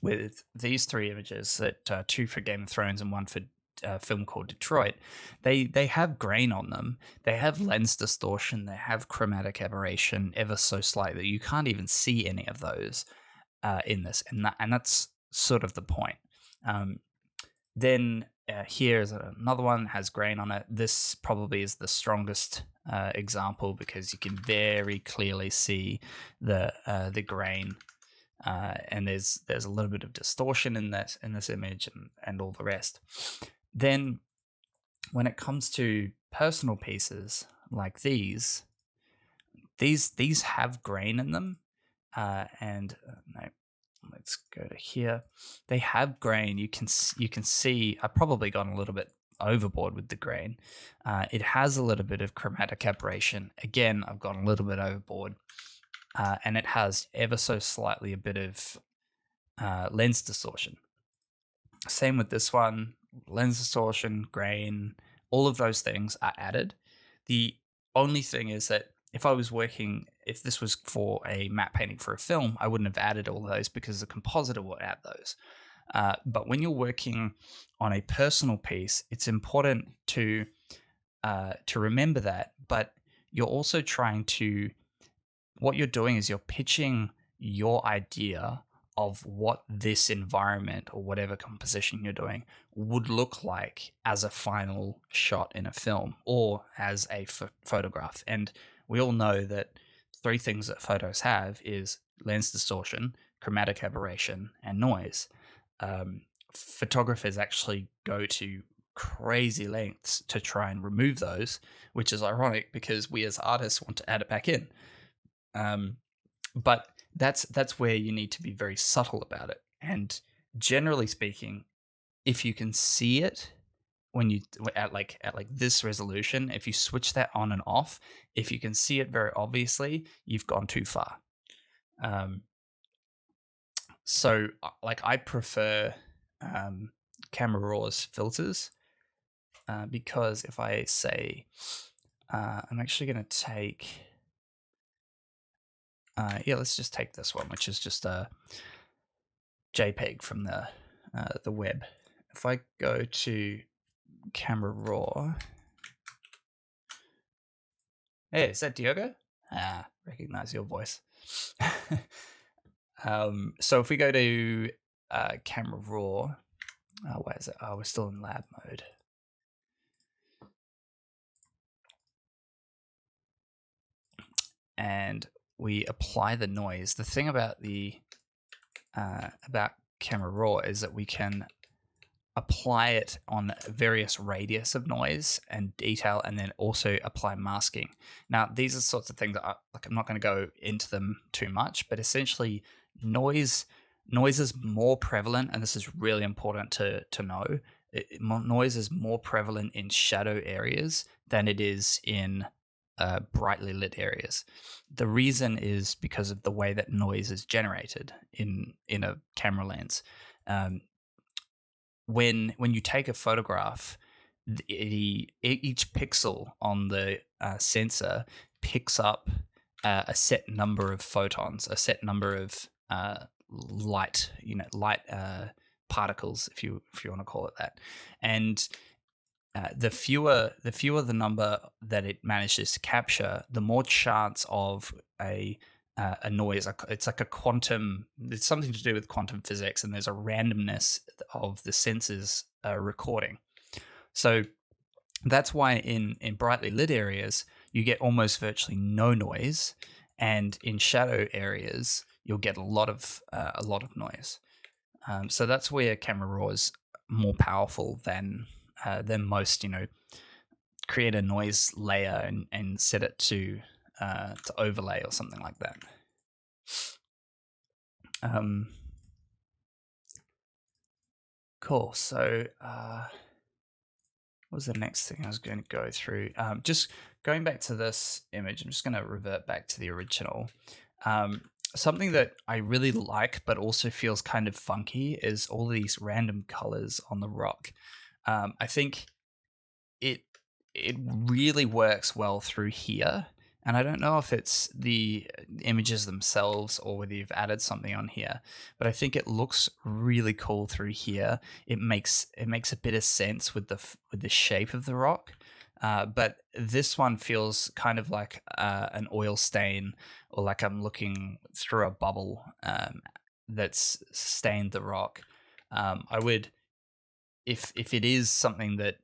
with these three images, that two for Game of Thrones and one for a film called Detroit, they have grain on them. They have lens distortion. They have chromatic aberration ever so slightly. You can't even see any of those in this, and that's sort of the point. Then here's another one that has grain on it. This probably is the strongest example because you can very clearly see the grain, and there's a little bit of distortion in this image and all the rest. Then when it comes to personal pieces like these have grain in them, and no, let's go to here. They have grain. You can see. I've probably gone a little bit overboard with the grain. It has a little bit of chromatic aberration. Again, I've gone a little bit overboard, and it has ever so slightly a bit of lens distortion. Same with this one. Lens distortion, grain, all of those things are added. The only thing is that if this was for a matte painting for a film, I wouldn't have added all those because the compositor will add those. But when you're working on a personal piece, it's important to remember that. But you're also what you're doing is you're pitching your idea of what this environment or whatever composition you're doing would look like as a final shot in a film or as a photograph. And we all know that three things that photos have is lens distortion, chromatic aberration, and noise. Photographers actually go to crazy lengths to try and remove those, which is ironic because we as artists want to add it back in. But that's where you need to be very subtle about it. And generally speaking, if you can see it when you at like this resolution, if you switch that on and off, if you can see it very obviously, you've gone too far. So like I prefer Camera Raw's filters because if I say I'm actually going to take let's just take this one, which is just a JPEG from the web. If I go to Camera Raw, hey, is that Diogo? Recognize your voice. So if we go to Camera Raw, where is it? Oh, we're still in lab mode. And we apply the noise. The thing about about Camera Raw is that we can apply it on various radius of noise and detail, and then also apply masking. Now, these are sorts of things that I'm not going to go into them too much, but essentially noise is more prevalent, and this is really important to know. Noise is more prevalent in shadow areas than it is in brightly lit areas. The reason is because of the way that noise is generated in a camera lens. When you take a photograph, each pixel on the sensor picks up a set number of photons, a set number of light particles, if you want to call it that, and the fewer the number that it manages to capture, the more chance of a noise. It's like a quantum. It's something to do with quantum physics, and there's a randomness of the sensors recording. So that's why in brightly lit areas you get almost virtually no noise, and in shadow areas you'll get a lot of noise. So that's where Camera Raw is more powerful than most create a noise layer and set it to overlay or something like that. Cool. So what was the next thing I was going to go through? Just going back to this image, I'm just going to revert back to the original. Something that I really like, but also feels kind of funky, is all these random colors on the rock. I think it really works well through here. And I don't know if it's the images themselves or whether you've added something on here, but I think it looks really cool through here. It makes a bit of sense with the shape of the rock. But this one feels kind of like an oil stain, or like I'm looking through a bubble that's stained the rock. I would, if it is something that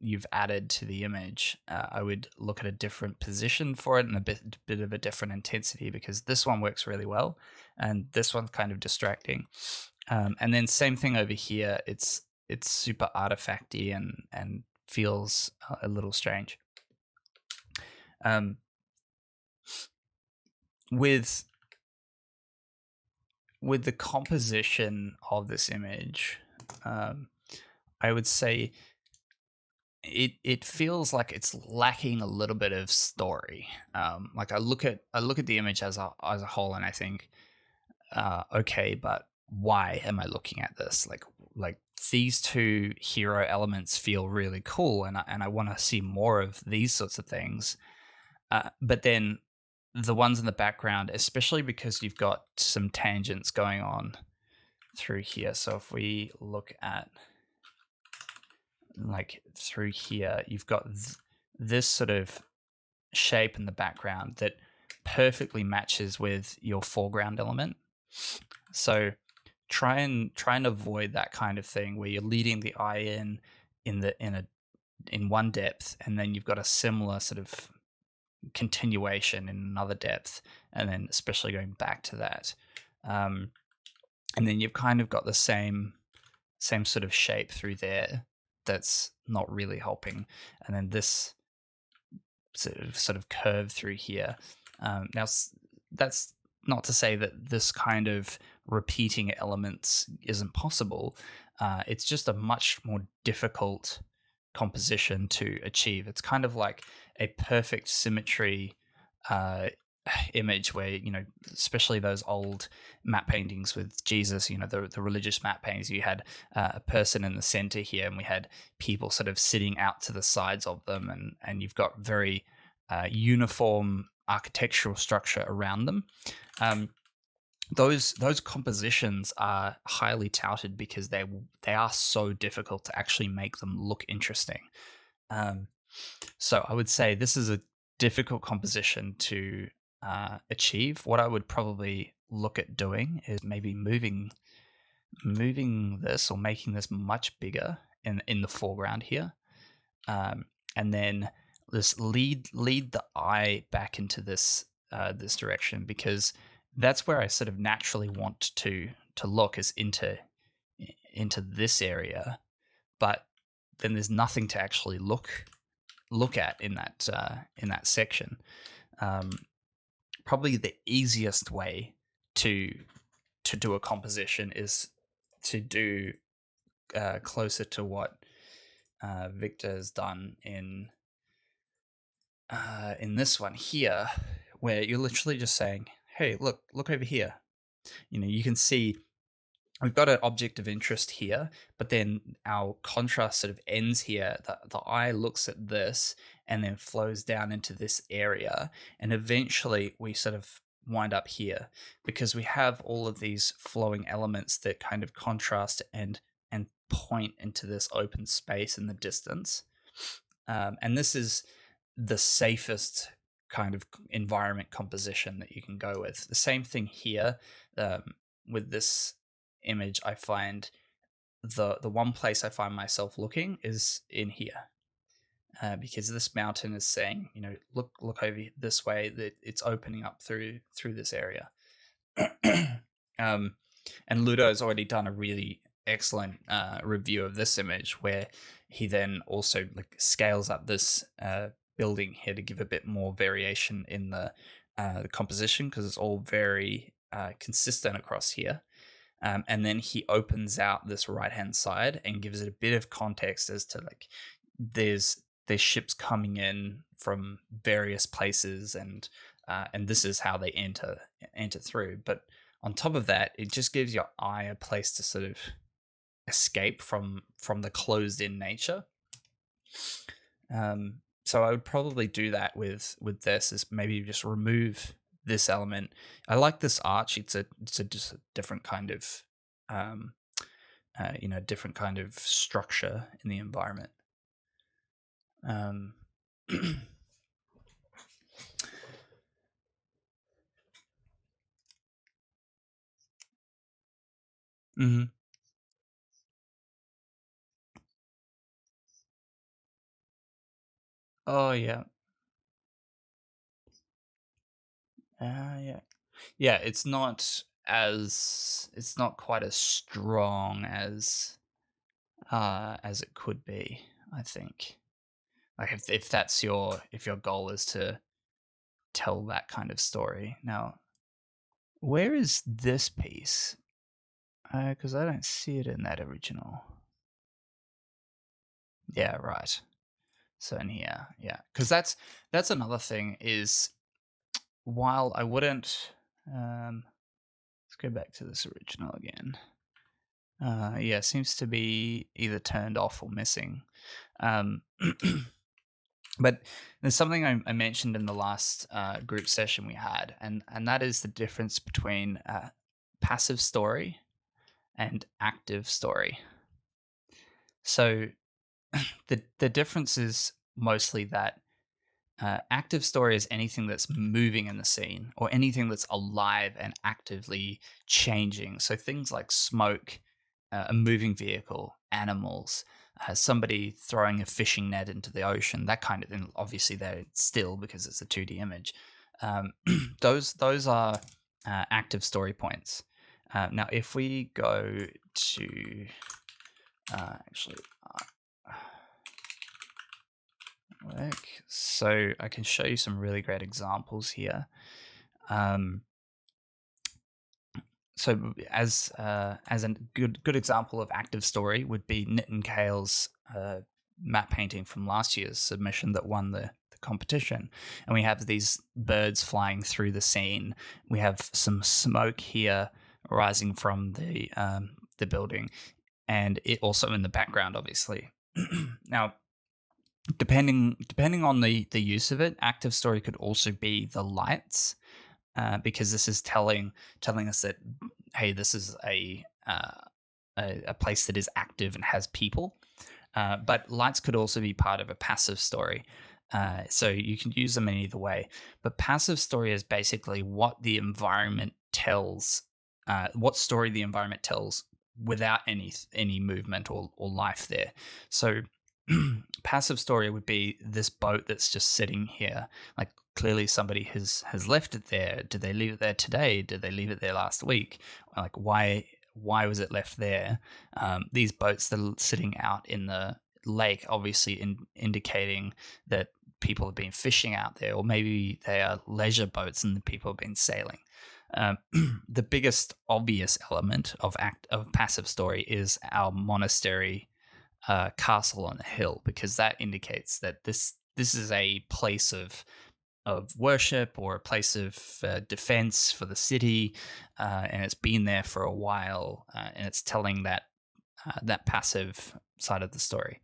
you've added to the image, I would look at a different position for it and a bit of a different intensity, because this one works really well and this one's kind of distracting. And then same thing over here. It's super artifacty and feels a little strange. With the composition of this image, I would say it feels like it's lacking a little bit of story. Like I look at the image as a whole, and I think, okay, but why am I looking at this? Like these two hero elements feel really cool, and I want to see more of these sorts of things. But then the ones in the background, especially because you've got some tangents going on through here. So if we look at like through here, you've got this sort of shape in the background that perfectly matches with your foreground element. So try and avoid that kind of thing where you're leading the eye in one depth, and then you've got a similar sort of continuation in another depth, and then especially going back to that, and then you've kind of got the same sort of shape through there that's not really helping, and then this sort of curve through here. Now that's not to say that this kind of repeating elements isn't possible. It's just a much more difficult composition to achieve. It's kind of like a perfect symmetry image where, especially those old matte paintings with Jesus, the religious matte paintings, you had a person in the center here, and we had people sort of sitting out to the sides of them, and you've got very uniform architectural structure around them. Those compositions are highly touted because they are so difficult to actually make them look interesting. So I would say this is a difficult composition to achieve. What I would probably look at doing is maybe moving this, or making this much bigger in the foreground here, and then this lead the eye back into this this direction, because that's where I sort of naturally want to look, is into this area, but then there's nothing to actually look at in that section. Probably the easiest way to do a composition is to do closer to what Victor has done in this one here, where you're literally just saying, hey, look over here. You can see we've got an object of interest here, but then our contrast sort of ends here. The eye looks at this and then flows down into this area, and eventually we sort of wind up here, because we have all of these flowing elements that kind of contrast and point into this open space in the distance. And this is the safest kind of environment composition that you can go with. The same thing here with this image. I find the one place I find myself looking is in here, because this mountain is saying, look over this way, that it's opening up through this area. And Ludo's already done a really excellent review of this image where he then also like scales up this building here to give a bit more variation in the composition, because it's all very consistent across here. And then he opens out this right hand side and gives it a bit of context as to like there's ships coming in from various places, and this is how they enter through. But on top of that, it just gives your eye a place to sort of escape from the closed in nature. So I would probably do that with this, is maybe just remove this element. I like this arch. It's just a different kind of different kind of structure in the environment. Mm-hmm. Oh yeah. Yeah. Yeah, it's not quite as strong as it could be, I think. Like if that's if your goal is to tell that kind of story. Now, where is this piece? Because I don't see it in that original. Yeah, right. So in here, yeah, because that's another thing is, while I wouldn't, let's go back to this original again. Yeah, seems to be either turned off or missing. But there's something I mentioned in the last group session we had, and that is the difference between passive story and active story. So the difference is mostly that active story is anything that's moving in the scene, or anything that's alive and actively changing. So things like smoke, a moving vehicle, animals, somebody throwing a fishing net into the ocean, that kind of thing. Obviously, they're still, because it's a 2D image. Those are active story points. Now, if we go to actually work, so I can show you some really great examples here. So as a good example of active story would be Nitin Kale's map painting from last year's submission that won the competition. And we have these birds flying through the scene. We have some smoke here rising from the building, and it also in the background, obviously. Now, depending on the use of it, active story could also be the lights. Because this is telling us that, hey, this is a place that is active and has people. But lights could also be part of a passive story. So you can use them in either way. But passive story is basically what the environment tells, what story the environment tells without any movement or life there. So passive story would be this boat that's just sitting here. Like, clearly somebody has left it there. Did they leave it there today? Did they leave it there last week? Like, why was it left there? These boats that are sitting out in the lake, obviously indicating that people have been fishing out there, or maybe they are leisure boats and the people have been sailing. The biggest obvious element of passive story is our monastery castle on a hill, because that indicates that this is a place of worship, or a place of defense for the city, and it's been there for a while, and it's telling that passive side of the story.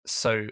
So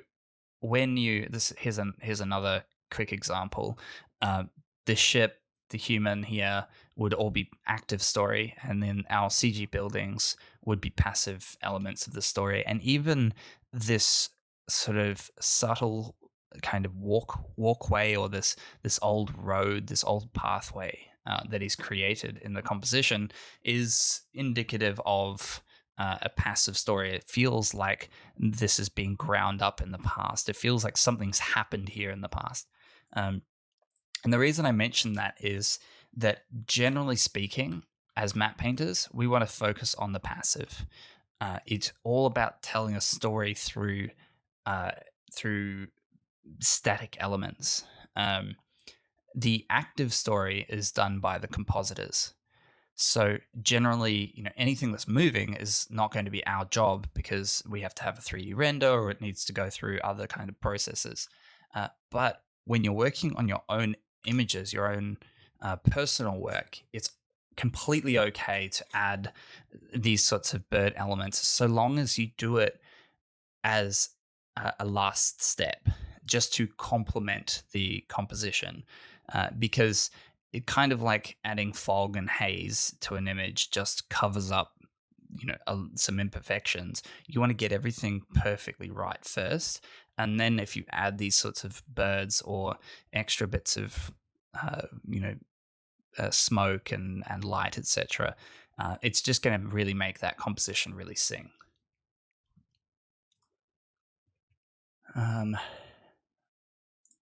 when here's another quick example. The ship, the human here would all be active story, and then our CG buildings would be passive elements of the story. And even this sort of subtle kind of walkway, or this old road, this old pathway that is created in the composition, is indicative of a passive story. It feels like this is being ground up in the past. It feels like something's happened here in the past. And the reason I mention that is that, generally speaking, as map painters, we want to focus on the passive. It's all about telling a story uh, through static elements. The active story is done by the compositors. So generally, anything that's moving is not going to be our job because we have to have a 3D render or it needs to go through other kind of processes. But when you're working on your own images, your own personal work, it's completely okay to add these sorts of bird elements so long as you do it as a last step just to complement the composition, because it kind of like adding fog and haze to an image just covers up some imperfections. You want to get everything perfectly right first, and then if you add these sorts of birds or extra bits of smoke and light, etc., it's just going to really make that composition really sing.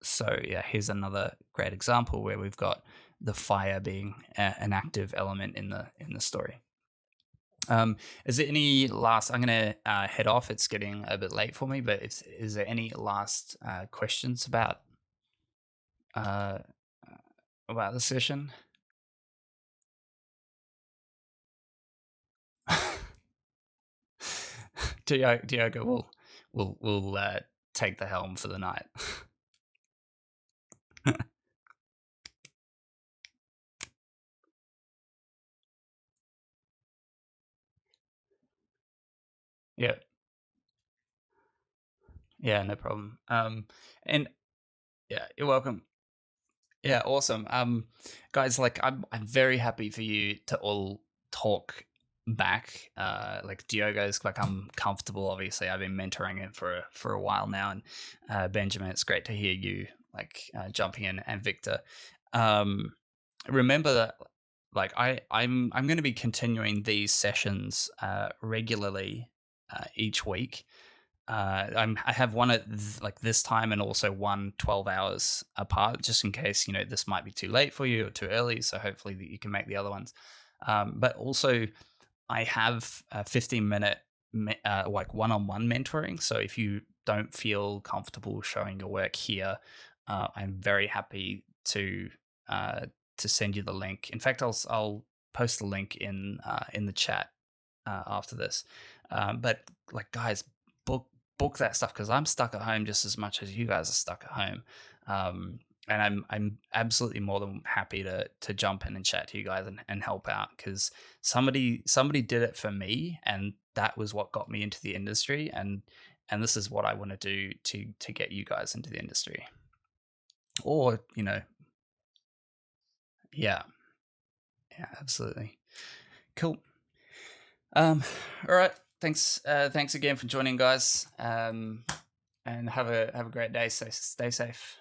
So yeah, here's another great example where we've got the fire being an active element in the story. Is there any last? I'm gonna head off. It's getting a bit late for me, but is there any last questions uh, about the session? Diogo will take the helm for the night. Yeah, yeah, no problem. And yeah, you're welcome. Yeah, awesome. Guys, like I'm very happy for you to all talk back. Like Diogo's become comfortable. Obviously, I've been mentoring him for a while now, and Benjamin, it's great to hear you like jumping in, and Victor. Remember that, like I'm going to be continuing these sessions regularly each week. I have one at like this time and also one 12 hours apart, just in case this might be too late for you or too early. So hopefully that you can make the other ones. But also, I have a 15-minute like one-on-one mentoring. So if you don't feel comfortable showing your work here, I'm very happy to send you the link. In fact, I'll post the link in the chat after this. But like, guys, book that stuff because I'm stuck at home just as much as you guys are stuck at home. And I'm absolutely more than happy to jump in and chat to you guys and help out because somebody did it for me, and that was what got me into the industry, and this is what I want to do to get you guys into the industry. Or yeah, absolutely. Cool. All right. Thanks again for joining, guys. And have a great day. Stay safe.